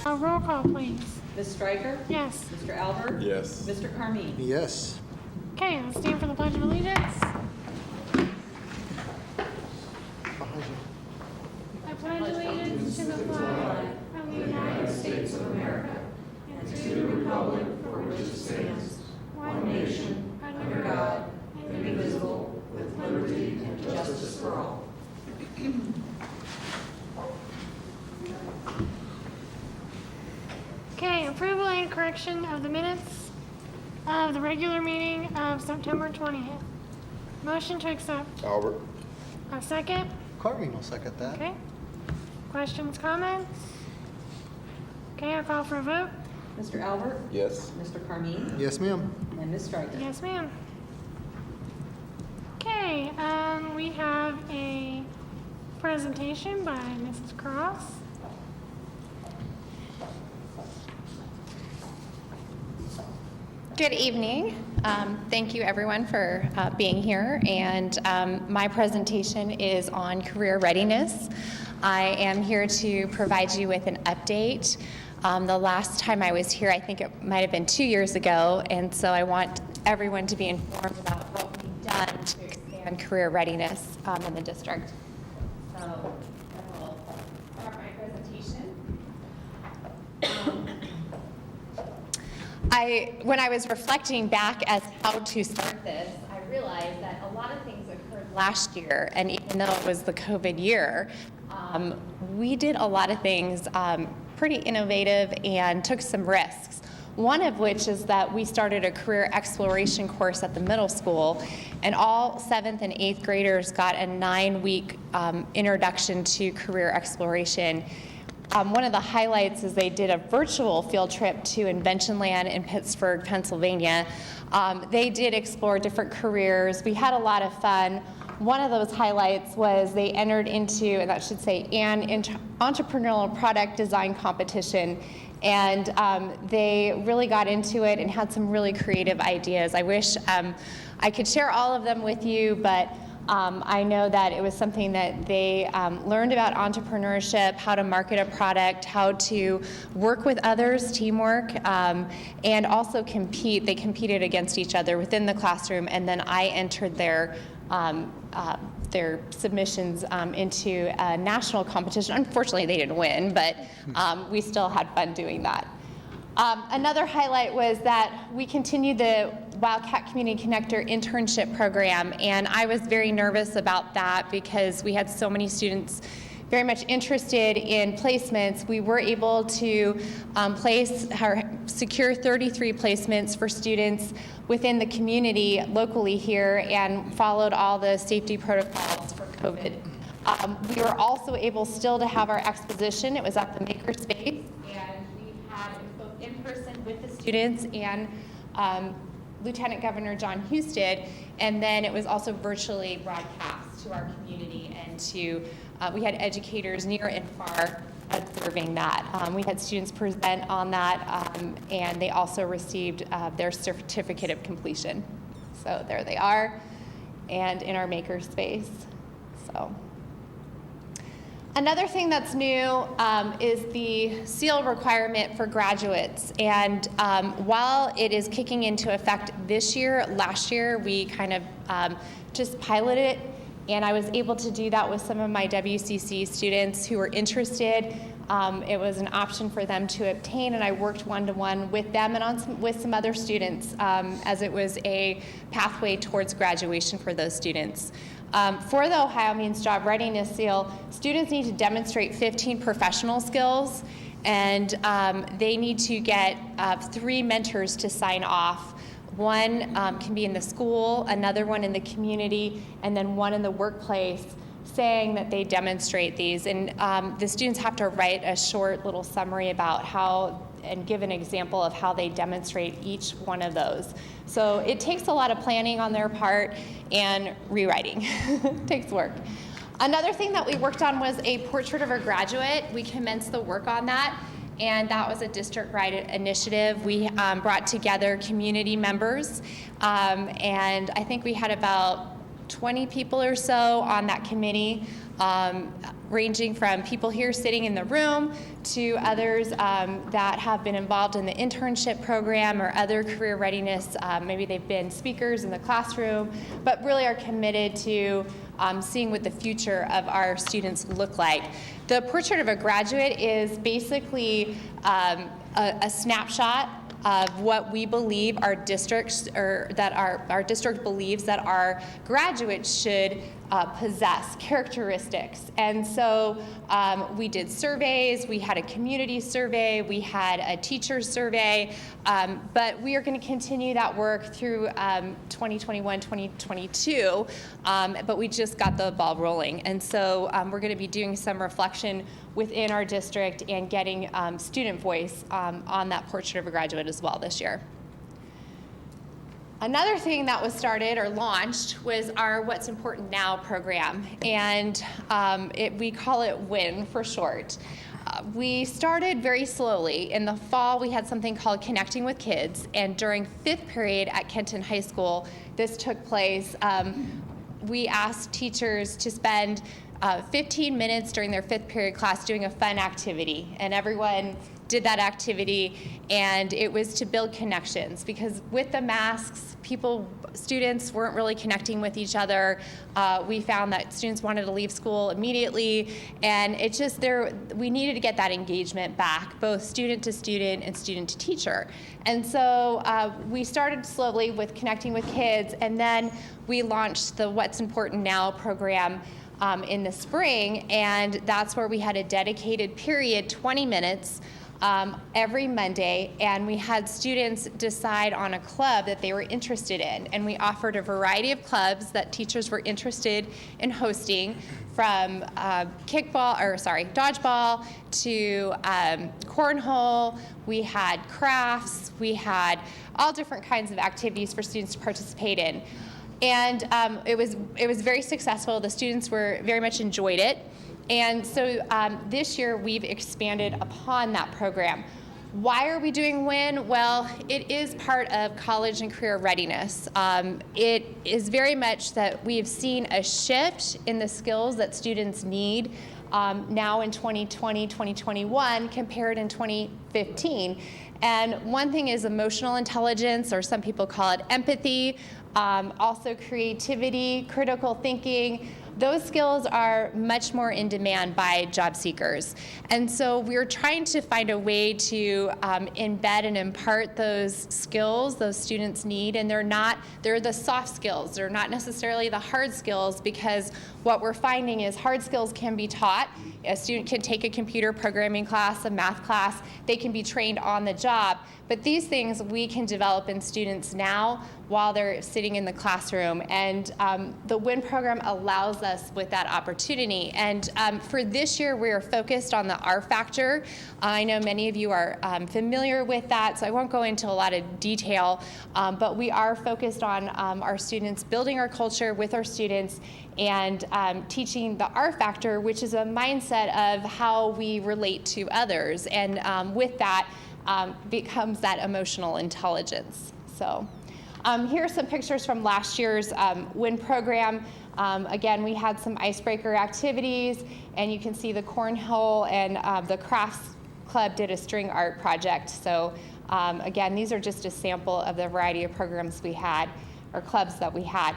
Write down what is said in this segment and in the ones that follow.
Roll call, please. Ms. Stryker? Yes. Mr. Albert? Yes. Mr. Carmine? Yes. Okay, let's stand for the Pledge of Allegiance. I pledge allegiance to the flag of the United States of America and to the republic for which it stands, one nation, under God, indivisible, with liberty and justice for all. Okay, approval and correction of the minutes of the regular meeting of September 20th. Motion to accept. Albert? A second? Carving will second that. Okay. Questions, comments? Okay, I'll call for a vote. Mr. Albert? Yes. Mr. Carmine? Yes, ma'am. And Ms. Stryker? Yes, ma'am. Okay, we have a presentation by Mrs. Cross. Good evening. Thank you everyone for being here, and my presentation is on career readiness. I am here to provide you with an update. The last time I was here, I think it might have been 2 years ago, and so I want everyone to be informed about what we've done to expand career readiness in the district. So I will start my presentation. When I was reflecting back as how to start this, I realized that a lot of things occurred last year, and even though it was the COVID year, we did a lot of things pretty innovative and took some risks. One of which is that we started a career exploration course at the middle school, and all 7th and 8th graders got a 9-week introduction to career exploration. One of the highlights is they did a virtual field trip to Inventionland in Pittsburgh, Pennsylvania. They did explore different careers. We had a lot of fun. One of those highlights was they entered into, and that should say, an entrepreneurial product design competition. And they really got into it and had some really creative ideas. I wish I could share all of them with you, but I know that it was something that they learned about entrepreneurship, how to market a product, how to work with others, teamwork, and also compete. They competed against each other within the classroom, and then I entered their submissions into a national competition. Unfortunately, they didn't win, but we still had fun doing that. Another highlight was that we continued the Wildcat Community Connector internship program, and I was very nervous about that because we had so many students very much interested in placements. We were able to secure 33 placements for students within the community locally here and followed all the safety protocols for COVID. We were also able still to have our exposition. It was at the Makerspace, and we had it both in person with the students and Lieutenant Governor John Husted, and then it was also virtually broadcast to our community and to, we had educators near and far observing that. We had students present on that, and they also received their certificate of completion. So there they are, and in our Makerspace. So. Another thing that's new is the SEAL requirement for graduates. And while it is kicking into effect this year, last year we kind of just piloted it. And I was able to do that with some of my WCC students who were interested. It was an option for them to obtain, and I worked one-to-one with them and with some other students as it was a pathway towards graduation for those students. For the Ohio Means Job Readiness SEAL, students need to demonstrate 15 professional skills, and they need to get 3 mentors to sign off. One can be in the school, another one in the community, and then one in the workplace, saying that they demonstrate these. And the students have to write a short little summary about how and give an example of how they demonstrate each one of those. So it takes a lot of planning on their part and rewriting. It takes work. Another thing that we worked on was a portrait of a graduate. We commenced the work on that, and that was a district-wide initiative. We brought together community members, and I think we had about 20 people or so on that committee. ranging from people here sitting in the room to others that have been involved in the internship program or other career readiness. Maybe they've been speakers in the classroom, but really are committed to seeing what the future of our students look like. The Portrait of a Graduate is basically a snapshot of what we believe our districts, or that our district believes that our graduates should possess characteristics. And so we did surveys, we had a community survey, we had a teacher survey, but we are going to continue that work through 2021, 2022, but we just got the ball rolling. And so we're going to be doing some reflection within our district and getting student voice on that Portrait of a Graduate as well this year. Another thing that was started or launched was our What's Important Now program, and we call it WIN for short. We started very slowly. In the fall, we had something called Connecting with Kids, and during 5th period at Kenton High School, this took place. We asked teachers to spend 15 minutes during their 5th period class doing a fun activity, and everyone did that activity, and it was to build connections, because with the masks, students weren't really connecting with each other. We found that students wanted to leave school immediately, and it just we needed to get that engagement back, both student to student and student to teacher. And so we started slowly with Connecting with Kids, and then we launched the What's Important Now program in the spring, and that's where we had a dedicated period, 20 minutes, every Monday, and we had students decide on a club that they were interested in, and we offered a variety of clubs that teachers were interested in hosting, from dodgeball to cornhole. We had crafts, we had all different kinds of activities for students to participate in. And it was very successful. The students very much enjoyed it. And so this year we've expanded upon that program. Why are we doing WIN? Well, it is part of college and career readiness. It is very much that we've seen a shift in the skills that students need now in 2020, 2021 compared in 2015. And one thing is emotional intelligence, or some people call it empathy, also creativity, critical thinking. Those skills are much more in demand by job seekers. And so we're trying to find a way to embed and impart those skills those students need, and they're the soft skills. They're not necessarily the hard skills, because what we're finding is hard skills can be taught. A student can take a computer programming class, a math class, they can be trained on the job, but these things we can develop in students now while they're sitting in the classroom, and the WIN program allows us with that opportunity. And for this year, we are focused on the R factor. I know many of you are familiar with that, so I won't go into a lot of detail, but we are focused on our students, building our culture with our students, and teaching the R factor, which is a mindset of how we relate to others, and with that becomes that emotional intelligence. So here are some pictures from last year's WIN program. Again, we had some icebreaker activities, and you can see the cornhole, and the crafts club did a string art project. So again, these are just a sample of the variety of programs we had, or clubs that we had.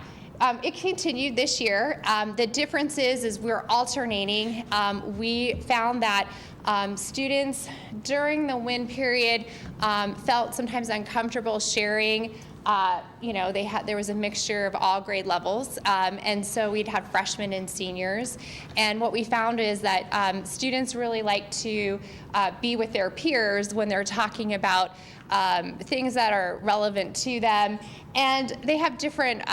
It continued this year. The difference is we're alternating. We found that students during the WIN period felt sometimes uncomfortable sharing. There was a mixture of all grade levels, and so we'd have freshmen and seniors. And what we found is that students really like to be with their peers when they're talking about things that are relevant to them, and they have different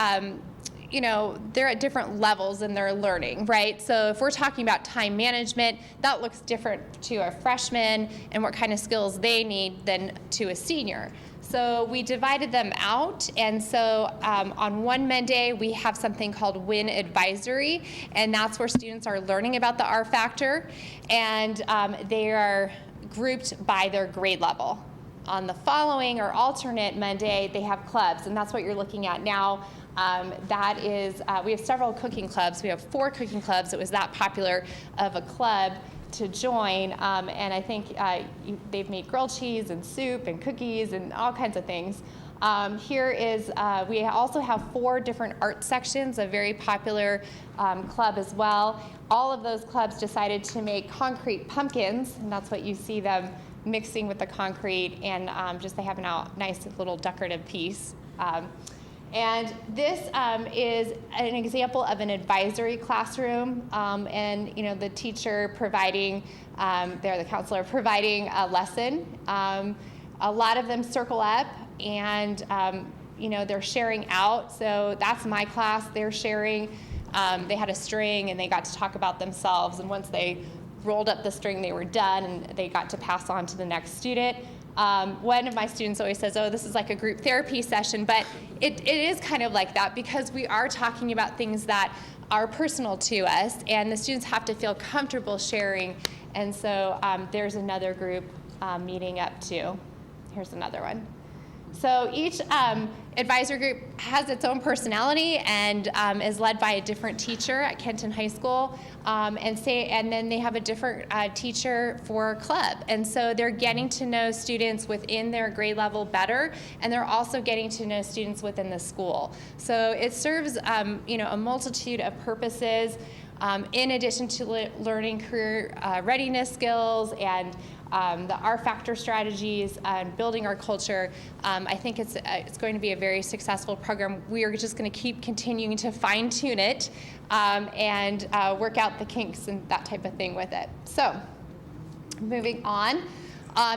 they're at different levels in their learning, right? So if we're talking about time management, that looks different to a freshman and what kind of skills they need than to a senior. So we divided them out, and so on one Monday we have something called WIN Advisory, and that's where students are learning about the R factor, and they are grouped by their grade level. On the following or alternate Monday, they have clubs, and that's what you're looking at now. That is, we have several cooking clubs. We have 4 cooking clubs. It was that popular of a club to join, and I think they've made grilled cheese and soup and cookies and all kinds of things. Here is, we also have 4 different art sections, a very popular club as well. All of those clubs decided to make concrete pumpkins, and that's what you see them mixing with the concrete, and just they have a nice little decorative piece. And this is an example of an advisory classroom, and the teacher providing, the counselor providing a lesson. A lot of them circle up and they're sharing out. So that's my class. They're sharing. They had a string and they got to talk about themselves. And once they rolled up the string, they were done and they got to pass on to the next student. One of my students always says, oh, this is like a group therapy session, but it is kind of like that because we are talking about things that are personal to us, and the students have to feel comfortable sharing. And so there's another group meeting up too. Here's another one. So each advisor group has its own personality and is led by a different teacher at Kenton High School, and then they have a different teacher for club. And so they're getting to know students within their grade level better, and they're also getting to know students within the school. So it serves a multitude of purposes, in addition to learning career readiness skills and the R-Factor strategies and building our culture. I think it's going to be a very successful program. We are just going to keep continuing to fine-tune it and work out the kinks and that type of thing with it. So, moving on.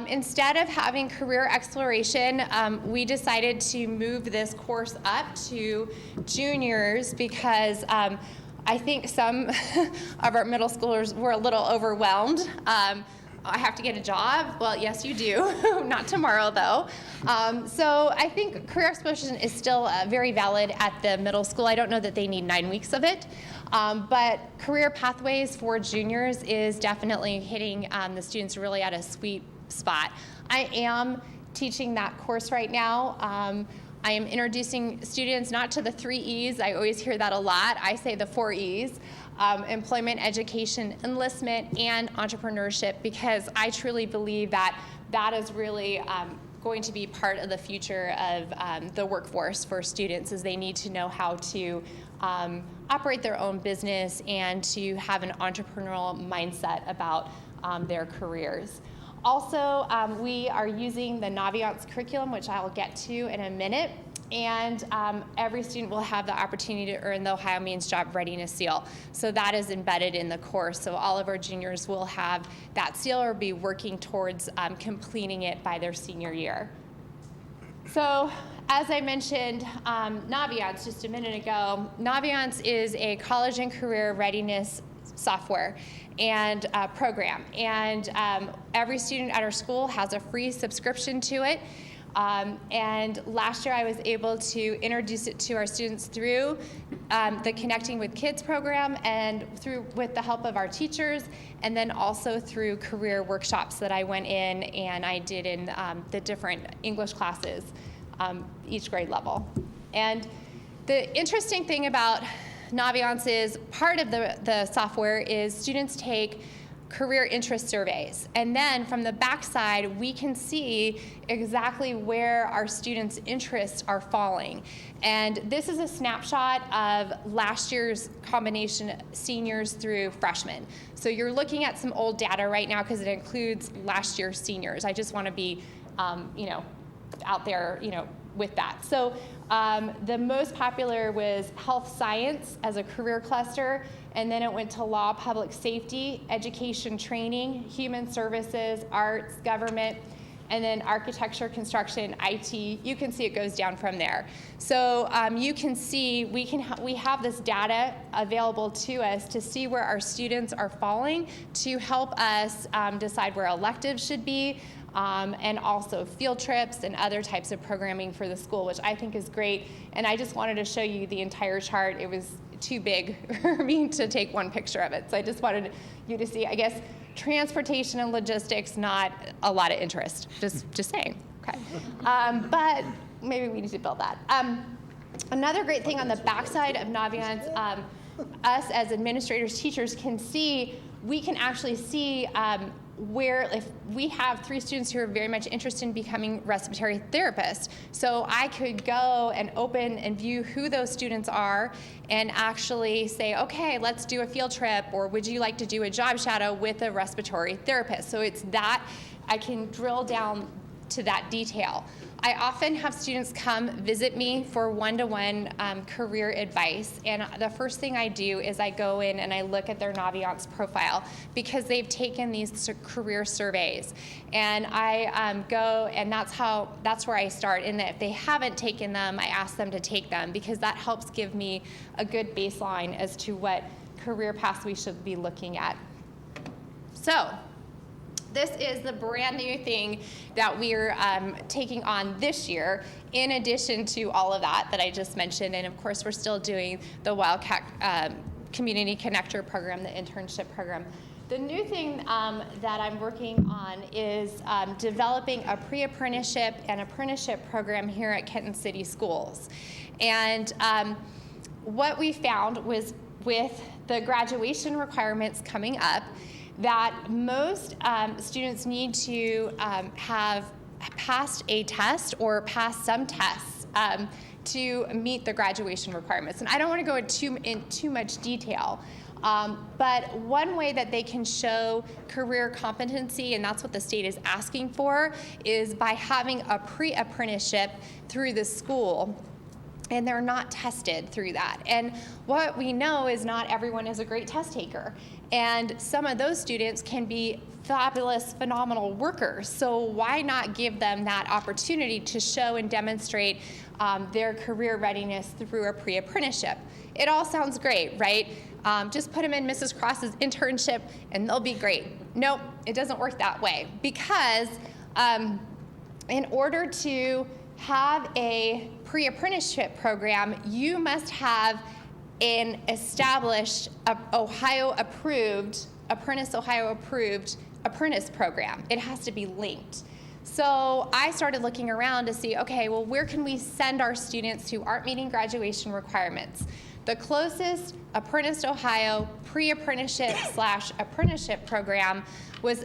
Instead of having career exploration, we decided to move this course up to juniors because I think some of our middle schoolers were a little overwhelmed. I have to get a job. Well, yes, you do. Not tomorrow, though. So I think career exploration is still very valid at the middle school. I don't know that they need 9 weeks of it. But career pathways for juniors is definitely hitting the students really at a sweet spot. I am teaching that course right now. I am introducing students not to the 3 E's. I always hear that a lot. I say the 4 E's. Employment, education, enlistment, and entrepreneurship, because I truly believe that that is really going to be part of the future of the workforce for students, is they need to know how to operate their own business and to have an entrepreneurial mindset about their careers. Also, we are using the Naviance curriculum, which I will get to in a minute. And every student will have the opportunity to earn the Ohio Means Job Readiness Seal. So that is embedded in the course. So all of our juniors will have that seal or be working towards completing it by their senior year. So as I mentioned, Naviance just a minute ago, Naviance is a college and career readiness software and program. And every student at our school has a free subscription to it. And last year I was able to introduce it to our students through the Connecting with Kids program and with the help of our teachers, and then also through career workshops that I went in and I did in the different English classes, each grade level. And the interesting thing about Naviance is part of the software is students take career interest surveys. And then from the backside, we can see exactly where our students' interests are falling. And this is a snapshot of last year's combination seniors through freshmen. So you're looking at some old data right now because it includes last year's seniors. I just want to be, out there, with that. So the most popular was health science as a career cluster, and then it went to law, public safety, education training, human services, arts, government, and then architecture, construction, IT. You can see it goes down from there. So you can see we have this data available to us to see where our students are falling to help us decide where electives should be, and also field trips and other types of programming for the school, which I think is great. And I just wanted to show you the entire chart. It was too big for me to take one picture of it. So I just wanted you to see, I guess, transportation and logistics, not a lot of interest, just saying, okay. But maybe we need to build that. Another great thing on the backside of Naviance, us as administrators, teachers can see, we can actually see where if we have 3 students who are very much interested in becoming respiratory therapists. So I could go and open and view who those students are and actually say, okay, let's do a field trip, or would you like to do a job shadow with a respiratory therapist? So it's that, I can drill down to that detail. I often have students come visit me for one-to-one career advice, and the first thing I do is I go in and I look at their Naviance profile because they've taken these career surveys, and I go, and that's where I start. And if they haven't taken them, I ask them to take them because that helps give me a good baseline as to what career paths we should be looking at. So, this is the brand new thing that we're taking on this year, in addition to all of that I just mentioned. And of course, we're still doing the Wildcat Community Connector program, the internship program. The new thing that I'm working on is developing a pre-apprenticeship and apprenticeship program here at Kenton City Schools. And what we found was with the graduation requirements coming up, that most students need to have passed a test or passed some tests to meet the graduation requirements. And I don't want to go in too much detail, but one way that they can show career competency, and that's what the state is asking for, is by having a pre-apprenticeship through the school. And they're not tested through that. And what we know is not everyone is a great test taker. And some of those students can be fabulous, phenomenal workers. So why not give them that opportunity to show and demonstrate their career readiness through a pre-apprenticeship? It all sounds great, right? Just put them in Mrs. Cross's internship and they'll be great. Nope, it doesn't work that way. Because in order to have a pre-apprenticeship program, you must have an established Ohio-approved, Ohio-approved apprentice program. It has to be linked. So I started looking around to see, okay, well, where can we send our students who aren't meeting graduation requirements? The closest Apprentice Ohio pre-apprenticeship / apprenticeship program was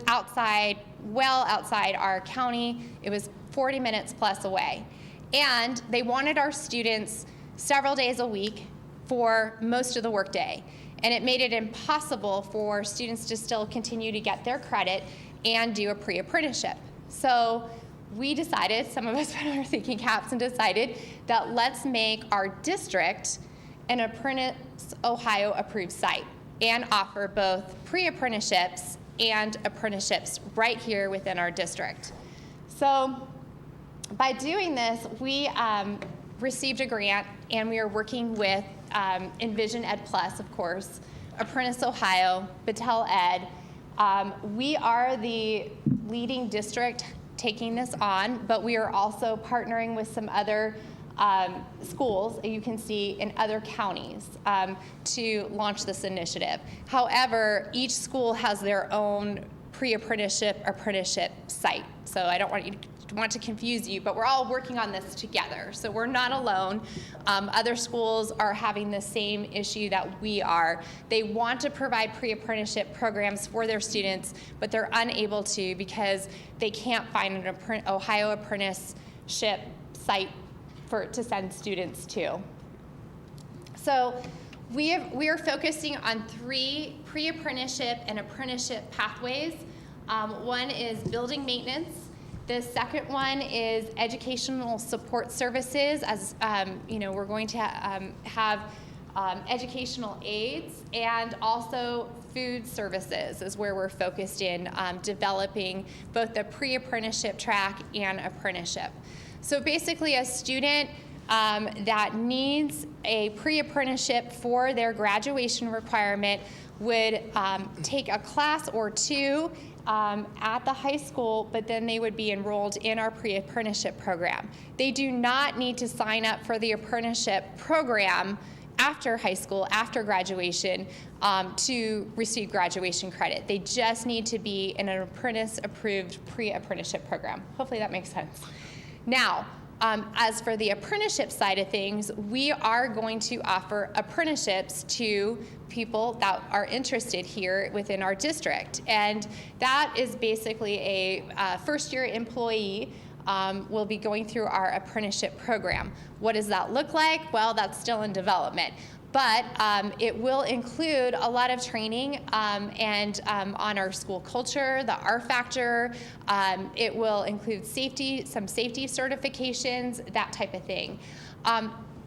well outside our county. It was 40 minutes plus away. And they wanted our students several days a week for most of the workday. And it made it impossible for students to still continue to get their credit and do a pre-apprenticeship. So we decided, some of us put on our thinking caps and decided that let's make our district an Apprentice Ohio approved site and offer both pre-apprenticeships and apprenticeships right here within our district. So by doing this, we received a grant, and we are working with Envision Ed Plus, of course, Apprentice Ohio, Battelle Ed. We are the leading district taking this on, but we are also partnering with some other schools, you can see, in other counties to launch this initiative. However, each school has their own pre-apprenticeship, apprenticeship site. So I don't want to confuse you, but we're all working on this together. So we're not alone. Other schools are having the same issue that we are. They want to provide pre-apprenticeship programs for their students, but they're unable to because they can't find an Ohio apprenticeship site to send students to. So we are focusing on 3 pre-apprenticeship and apprenticeship pathways. One is building maintenance. The second one is educational support services. As we're going to have educational aids, and also food services is where we're focused in developing both the pre-apprenticeship track and apprenticeship. So basically, a student that needs a pre-apprenticeship for their graduation requirement would take a class or 2 at the high school, but then they would be enrolled in our pre-apprenticeship program. They do not need to sign up for the apprenticeship program after high school, after graduation, to receive graduation credit. They just need to be in an apprentice-approved pre-apprenticeship program. Hopefully that makes sense. Now, As for the apprenticeship side of things, we are going to offer apprenticeships to people that are interested here within our district. And that is basically a first-year employee will be going through our apprenticeship program. What does that look like? Well, that's still in development. But it will include a lot of training and on our school culture, the R factor. It will include some safety certifications, that type of thing.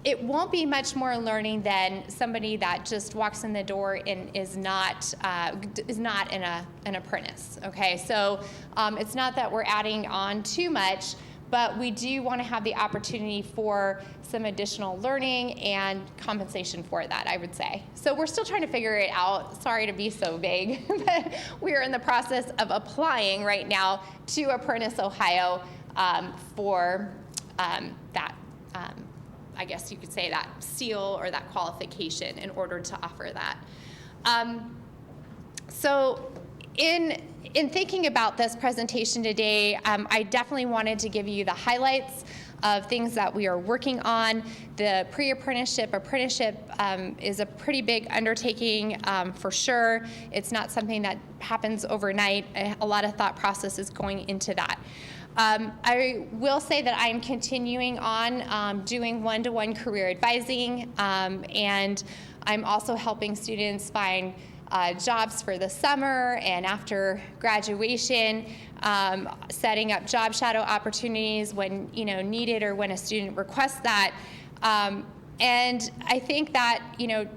It won't be much more learning than somebody that just walks in the door and is not an apprentice. Okay, so it's not that we're adding on too much, but we do want to have the opportunity for some additional learning and compensation for that, I would say. So we're still trying to figure it out. Sorry to be so vague, but we are in the process of applying right now to Apprentice Ohio for that, I guess you could say that seal or that qualification in order to offer that. So in thinking about this presentation today, I definitely wanted to give you the highlights of things that we are working on. The apprenticeship is a pretty big undertaking for sure. It's not something that happens overnight. A lot of thought process is going into that. I will say that I'm continuing on doing one-to-one career advising, and I'm also helping students find jobs for the summer and after graduation, setting up job shadow opportunities when needed or when a student requests that. And I think that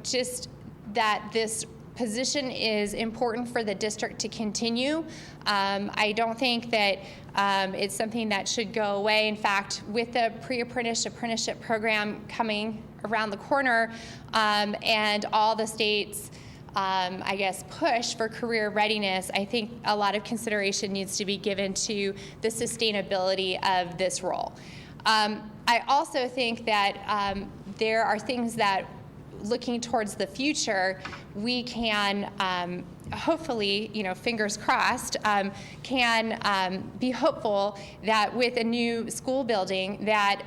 just that this position is important for the district to continue. I don't think that it's something that should go away. In fact, with the apprenticeship program coming around the corner and all the states I guess, push for career readiness, I think a lot of consideration needs to be given to the sustainability of this role. I also think that there are things that, looking towards the future, we can hopefully, fingers crossed, can be hopeful that with a new school building that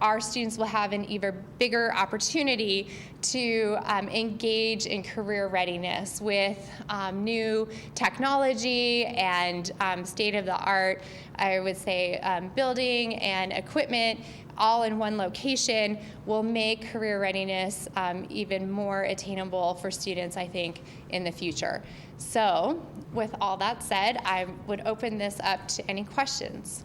our students will have an even bigger opportunity to engage in career readiness with new technology and state-of-the-art, I would say, building and equipment all in one location will make career readiness even more attainable for students, I think, in the future. So with all that said, I would open this up to any questions.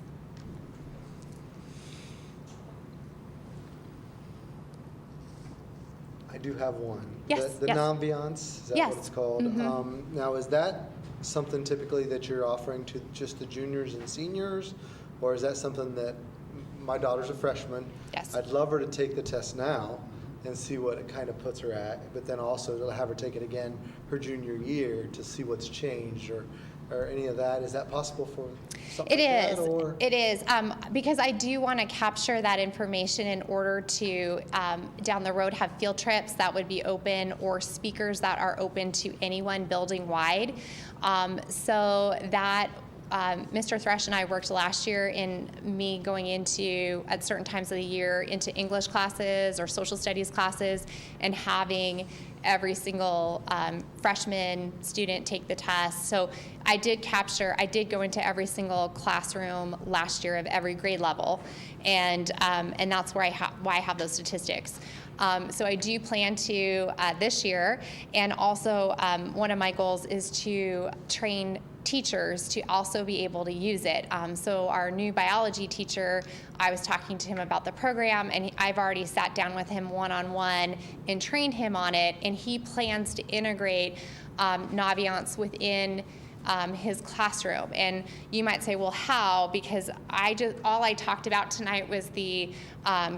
I do have one. Yes, The yes. Nambiance, is that Yes. what it's called? Mm-hmm. Now, is that something typically that you're offering to just the juniors and seniors? Or is that something that, my daughter's a freshman. Yes. I'd love her to take the test now and see what it kind of puts her at, but then also to have her take it again her junior year to see what's changed or any of that. Is that possible for something like that? Or? It is, because I do want to capture that information in order to, down the road, have field trips that would be open or speakers that are open to anyone building-wide. So that Mr. Thresh and I worked last year in me going into, at certain times of the year, into English classes or social studies classes and having every single freshman student take the test. So I did go into every single classroom last year of every grade level, and that's where why I have those statistics. So I do plan to this year, and also one of my goals is to train teachers to also be able to use it. So our new biology teacher, I was talking to him about the program, and I've already sat down with him one-on-one and trained him on it, and he plans to integrate Naviance within his classroom. And you might say, well, how? Because all I talked about tonight was the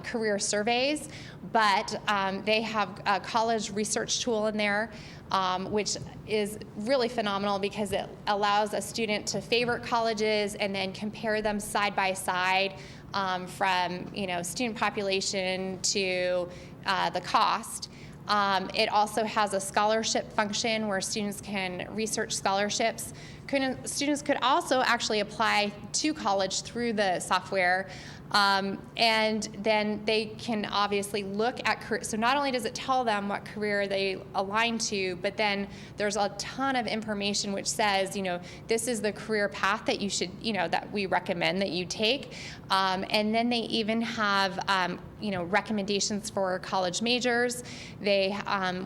career surveys, but they have a college research tool in there, which is really phenomenal because it allows a student to favorite colleges and then compare them side by side from student population to the cost. It also has a scholarship function where students can research scholarships. Students could also actually apply to college through the software And then they can obviously look at career. So not only does it tell them what career they align to, but then there's a ton of information which says, this is the career path that you should, that we recommend that you take. And then they even have, recommendations for college majors. They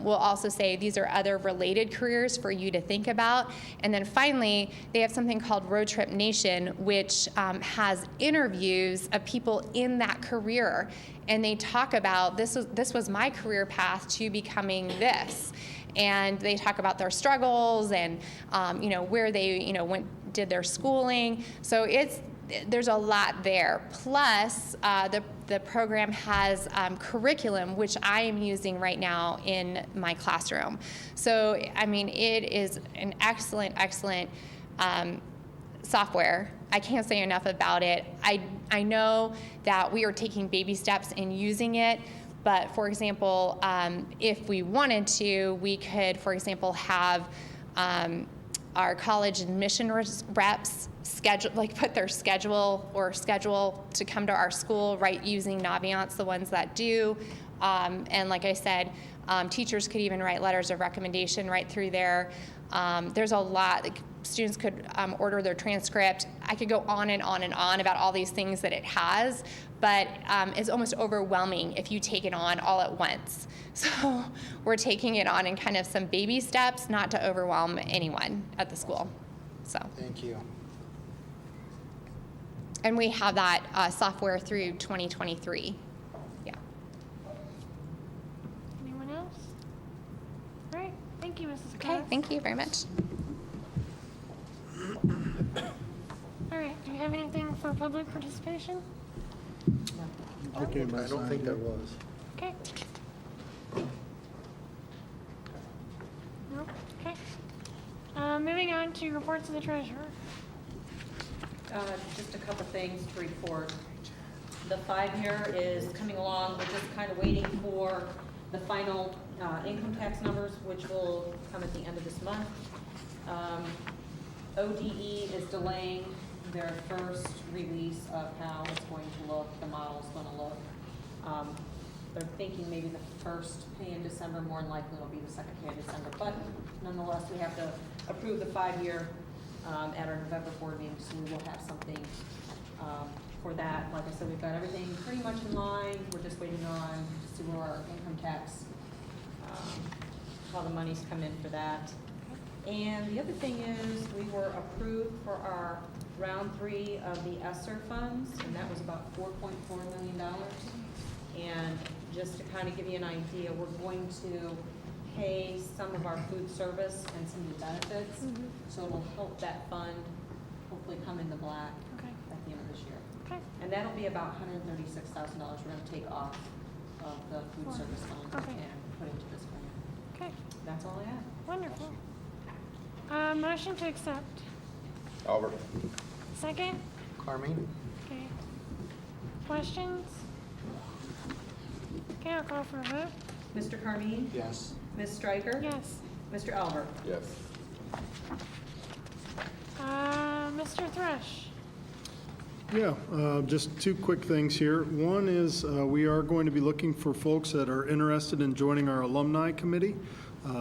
will also say these are other related careers for you to think about. And then finally, they have something called Road Trip Nation, which has interviews of people in that career. And they talk about, this was my career path to becoming this. And they talk about their struggles and, where they, did their schooling. So there's a lot there. Plus, the program has curriculum, which I am using right now in my classroom. So, it is an excellent software. I can't say enough about it. I know that we are taking baby steps in using it, but for example, if we wanted to, we could, for example, have our college admission reps put their schedule to come to our school, right, using Naviance, the ones that do. And like I said, teachers could even write letters of recommendation right through there. There's a lot. Students could order their transcript. I could go on and on and on about all these things that it has, but it's almost overwhelming if you take it on all at once. So we're taking it on in kind of some baby steps, not to overwhelm anyone at the school. So. Thank you. And we have that software through 2023. Yeah. Anyone else? All right. Thank you, Mrs. Okay. Claus. Thank you very much. All right. Do you have anything for public participation? Okay, I don't think there was. Okay. No. Okay. Moving on to reports of the treasurer. Just a couple things to report. The 5-year is coming along. We're just kind of waiting for the final income tax numbers, which will come at the end of this month. ODE is delaying their first release of how it's going to look, the model is going to look. They're thinking maybe the first pay in December, more than likely it'll be the second pay in December, but nonetheless, we have to approve the 5-year at our November board meeting, so we will have something for that. Like I said, we've got everything pretty much in line. We're just waiting on to see where our income tax, how the monies come in for that. And the other thing is we were approved for our round 3 of the ESSER funds, and that was about $4.4 million. And just to kind of give you an idea, we're going to pay some of our food service and some of the benefits, so it'll help that fund hopefully come in the black at the end of this year. Okay. And that'll be about $136,000 we're going to take off of the food service fund and put into this fund. Okay. That's all I have. Wonderful. Motion to accept. Albert. Second. Carmine? Okay. Questions? Okay, I'll call for a vote. Mr. Carmine? Yes. Ms. Stryker? Yes. Mr. Albert? Yes. Mr. Thrush. Yeah, just 2 quick things here. One is we are going to be looking for folks that are interested in joining our alumni committee.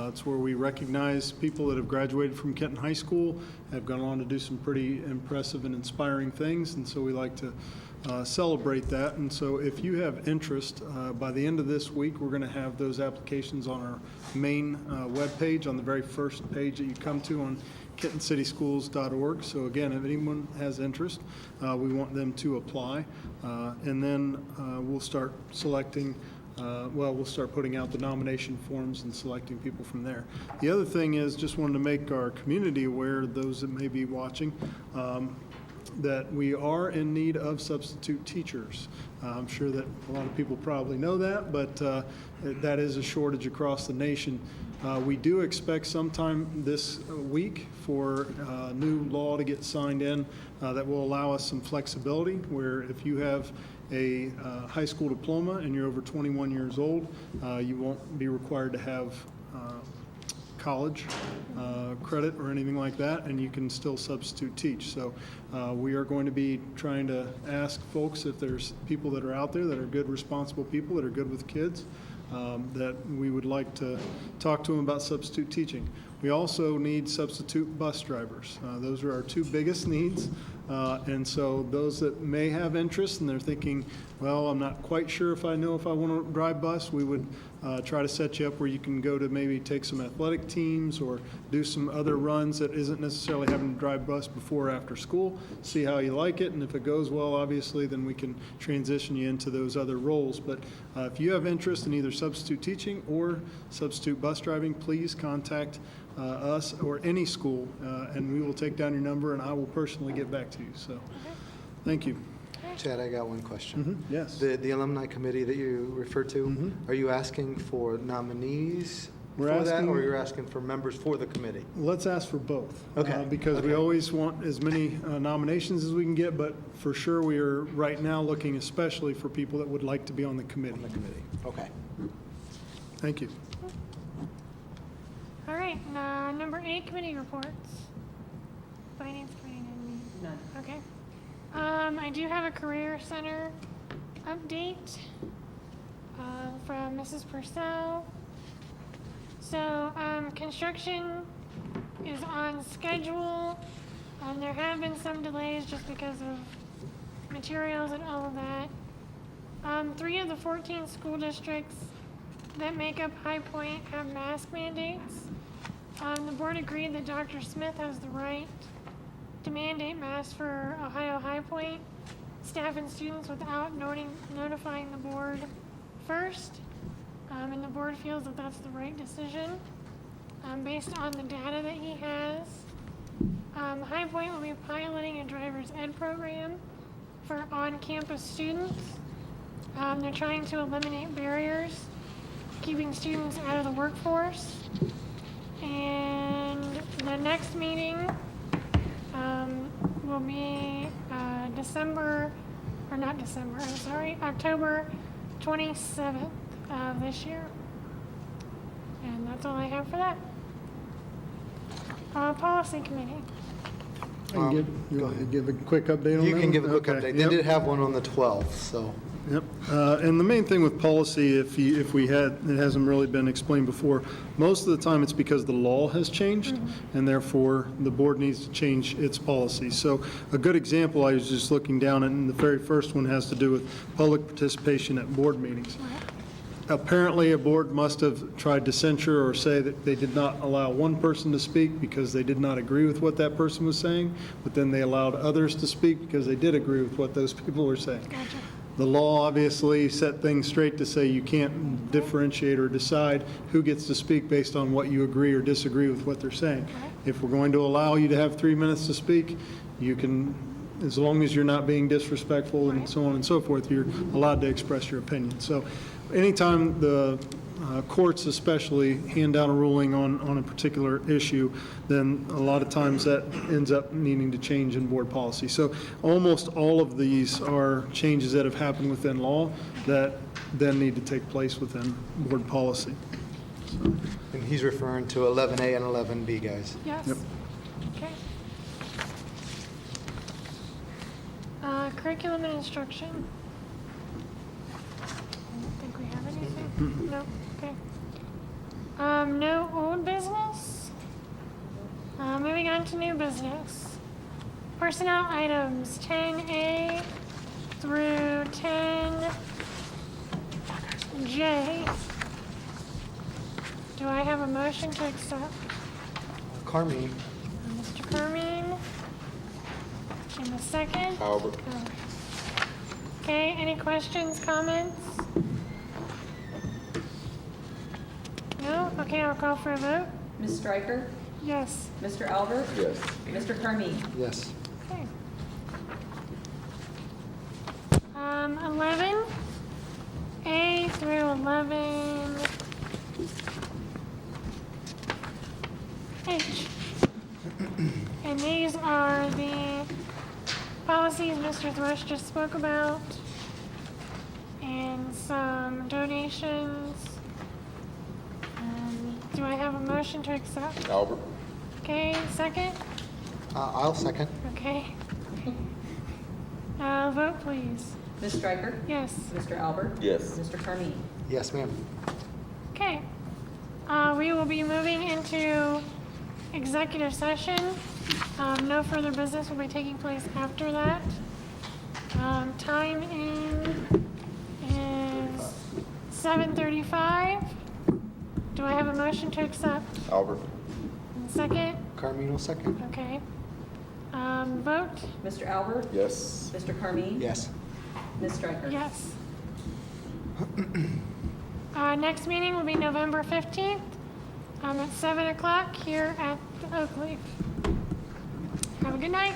It's where we recognize people that have graduated from Kenton High School, have gone on to do some pretty impressive and inspiring things, and so we like to celebrate that. And so if you have interest, by the end of this week, we're going to have those applications on our main webpage, on the very first page that you come to on KentonCitySchools.org. So again, if anyone has interest, we want them to apply. And then we'll start selecting, we'll start putting out the nomination forms and selecting people from there. The other thing is, just wanted to make our community aware, those that may be watching, that we are in need of substitute teachers. I'm sure that a lot of people probably know that, but that is a shortage across the nation. We do expect sometime this week for new law to get signed in that will allow us some flexibility, where if you have a high school diploma and you're over 21 years old, you won't be required to have college credit or anything like that, and you can still substitute teach. So we are going to be trying to ask folks if there's people that are out there that are good, responsible people that are good with kids, that we would like to talk to them about substitute teaching. We also need substitute bus drivers. Those are our two biggest needs. And so those that may have interest and they're thinking, well, I'm not quite sure if I know if I want to drive bus, we would try to set you up where you can go to maybe take some athletic teams or do some other runs that isn't necessarily having to drive bus before or after school, see how you like it, and if it goes well, obviously, then we can transition you into those other roles. But if you have interest in either substitute teaching or substitute bus driving, please contact us or any school, and we will take down your number, and I will personally get back to you. So, thank you. Chad, I got one question. Yes. The alumni committee that you referred to, are you asking for nominees We're for that, asking- or you're asking for members for the committee? Let's ask for both. Okay. Because we Okay. always want as many nominations as we can get, but for sure, we are right now looking especially for people that would like to be on the committee. On the committee. Okay. Thank you. All right, number 8, committee reports. Finance committee didn't meet. None. Okay. I do have a career center update from Mrs. Purcell. So, construction is on schedule. There have been some delays just because of materials and all of that. 3 of the 14 school districts that make up High Point have mask mandates. The board agreed that Dr. Smith has the right to mandate masks for Ohio High Point staff and students without notifying the board first. And the board feels that that's the right decision based on the data that he has. High Point will be piloting a driver's ed program for on-campus students. They're trying to eliminate barriers, keeping students out of the workforce. And the next meeting will be October 27th of this year. And that's all I have for that. Policy committee. I can give, you go want me to ahead. give a quick update on that? You can give a quick Okay, update. They yep. did have one on the 12th, so. Yep. And the main thing with policy, if we had, it hasn't really been explained before, most of the time it's because the law has changed, and therefore the board needs to change its policy. So a good example, I was just looking down, and the very first one has to do with public participation at board meetings. Apparently, a board must have tried to censure or say that they did not allow one person to speak because they did not agree with what that person was saying, but then they allowed others to speak because they did agree with what those people were saying. Gotcha. The law obviously set things straight to say you can't differentiate or decide who gets to speak based on what you agree or disagree with what they're saying. If we're going to allow you to have 3 minutes to speak, you can, as long as you're not being disrespectful and so on and so forth, you're allowed to express your opinion. So anytime the courts especially hand down a ruling on a particular issue, then a lot of times that ends up needing to change in board policy. So almost all of these are changes that have happened within law that then need to take place within board policy. And he's referring to 11A and 11B, guys. Yes. Yep. Okay. Curriculum and instruction. I don't think we have anything. No. Okay. No old business. Moving on to new business. Personnel items 10A through 10J. Do I have a motion to accept? Carmine. Mr. Carmine. And a second? Albert. Okay, any questions, comments? No? Okay, I'll call for a vote. Ms. Stryker? Yes. Mr. Albert? Yes. Mr. Carmine? Yes. Okay. 11, A through 11, H. And these are the policies Mr. Thrush just spoke about, and some donations Do I have a motion to accept? Albert. Okay, second? I'll second. Okay. Vote please. Ms. Stryker? Yes. Mr. Albert? Yes. Mr. Carmine? Yes, ma'am. Okay. We will be moving into executive session. No further business will be taking place after that. Time is 7:35. Do I have a motion to accept? Albert. Second? Carmine will second. Okay. Vote? Mr. Albert? Yes. Mr. Carmine? Yes. Ms. Stryker? Yes. Next meeting will be November 15th at 7 o'clock here at the Oak Leaf. Have a good night.